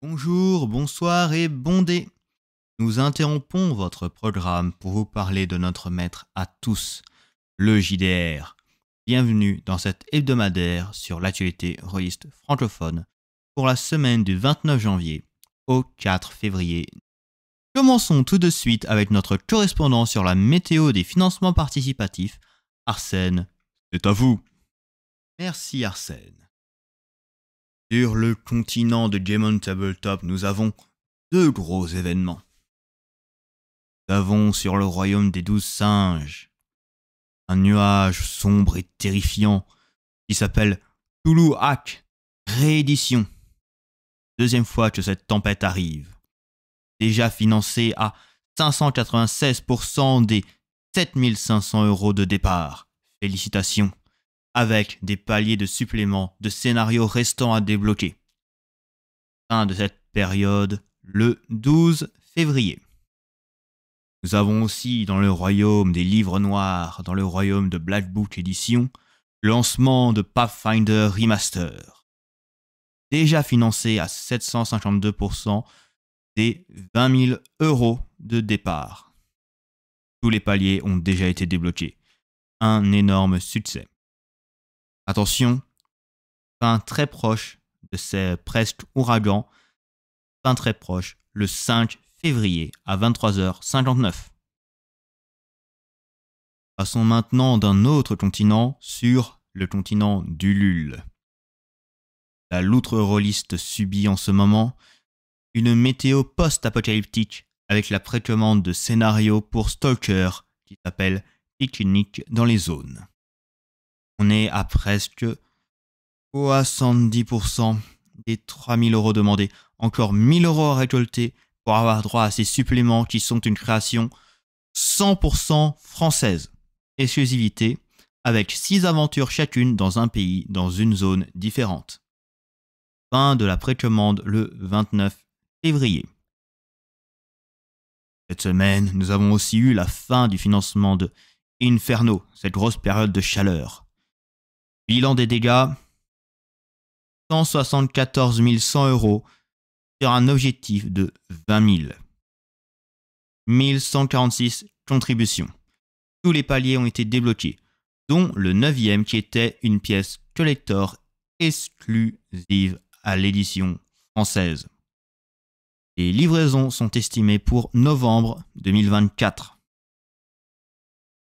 Bonjour, bonsoir et bon dé. Nous interrompons votre programme pour vous parler de notre maître à tous, le JDR. Bienvenue dans cet hebdomadaire sur l'actualité rôliste francophone pour la semaine du 29 janvier au 4 février. Commençons tout de suite avec notre correspondant sur la météo des financements participatifs, Arsène. C'est à vous. Merci Arsène. Sur le continent de Gammon Tabletop, nous avons deux gros événements. Nous avons sur le royaume des 12 singes un nuage sombre et terrifiant qui s'appelle Tuluak Réédition. Deuxième fois que cette tempête arrive. Déjà financé à 596% des 7500 € de départ. Félicitations. Avec des paliers de supplément de scénarios restants à débloquer. Fin de cette période, le 12 février. Nous avons aussi dans le royaume des livres noirs, dans le royaume de Black Book Edition, le lancement de Pathfinder Remaster. Déjà financé à 752% des 20 000 € de départ. Tous les paliers ont déjà été débloqués. Un énorme succès. Attention, fin très proche de ces presque ouragans, fin très proche, le 5 février à 23h59. Passons maintenant d'un autre continent sur le continent d'Ulule. La loutre rôliste subit en ce moment une météo post-apocalyptique avec la précommande de scénarios pour Stalker qui s'appelle Pique-Nique dans les zones. On est à presque 70% des 3 000 € demandés. Encore 1 000 € à récolter pour avoir droit à ces suppléments qui sont une création 100% française. Exclusivité avec 6 aventures chacune dans un pays, dans une zone différente. Fin de la précommande le 29 février. Cette semaine, nous avons aussi eu la fin du financement de Inferno, cette grosse période de chaleur. Bilan des dégâts, 174 100 € sur un objectif de 20 000. 1146 contributions. Tous les paliers ont été débloqués, dont le 9e qui était une pièce collector exclusive à l'édition française. Les livraisons sont estimées pour novembre 2024.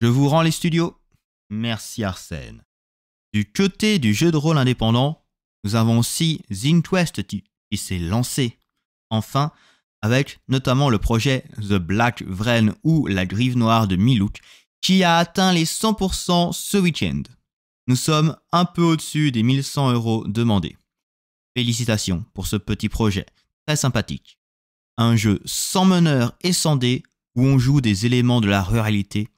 Je vous rends les studios. Merci Arsène. Du côté du jeu de rôle indépendant, nous avons aussi ZinQuest qui s'est lancé, enfin, avec notamment le projet The Black Vren ou La Grive Noire de Milouk, qui a atteint les 100% ce week-end. Nous sommes un peu au-dessus des 1100 € demandés. Félicitations pour ce petit projet, très sympathique. Un jeu sans meneur et sans dés, où on joue des éléments de la ruralité.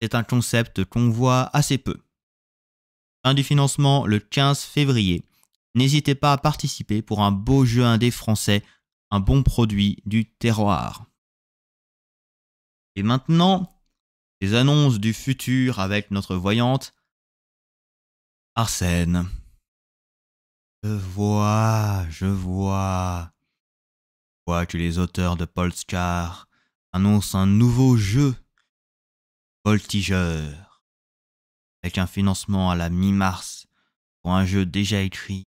C'est un concept qu'on voit assez peu. Fin du financement le 15 février. N'hésitez pas à participer pour un beau jeu indé français, un bon produit du terroir. Et maintenant, les annonces du futur avec notre voyante Arsène. Je vois que les auteurs de Polskar annoncent un nouveau jeu, Voltigeur, avec un financement à la mi-mars pour un jeu déjà écrit.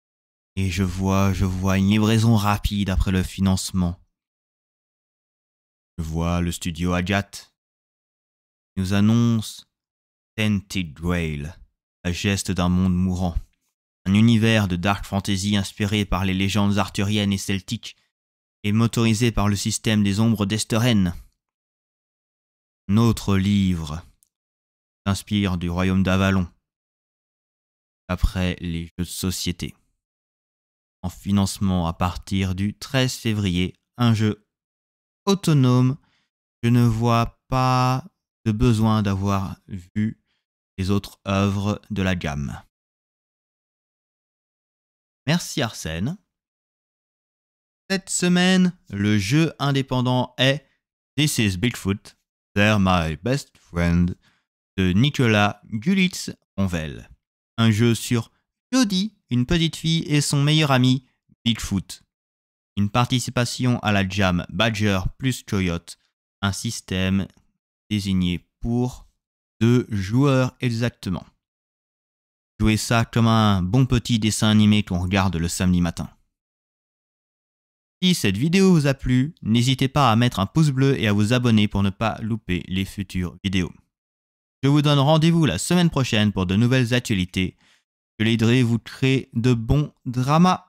Et je vois une livraison rapide après le financement. Je vois le studio Agat qui nous annonce Tented Grail, la geste d'un monde mourant. Un univers de dark fantasy inspiré par les légendes arthuriennes et celtiques et motorisé par le système des ombres d'Esteren. Notre livre s'inspire du royaume d'Avalon, après les jeux de société. En financement à partir du 13 février, un jeu autonome. Je ne vois pas de besoin d'avoir vu les autres œuvres de la gamme. Merci Arsène. Cette semaine, le jeu indépendant est This is Bigfoot, They're My Best Friend de Nicolas Gulitz-Ronvel. Un jeu sur Jodie, une petite fille et son meilleur ami, Bigfoot. une participation à la jam Badger plus Coyote, un système désigné pour 2 joueurs exactement. Jouez ça comme un bon petit dessin animé qu'on regarde le samedi matin. Si cette vidéo vous a plu, n'hésitez pas à mettre un pouce bleu et à vous abonner pour ne pas louper les futures vidéos. Je vous donne rendez-vous la semaine prochaine pour de nouvelles actualités. Je l'aiderai vous créer de bons dramas.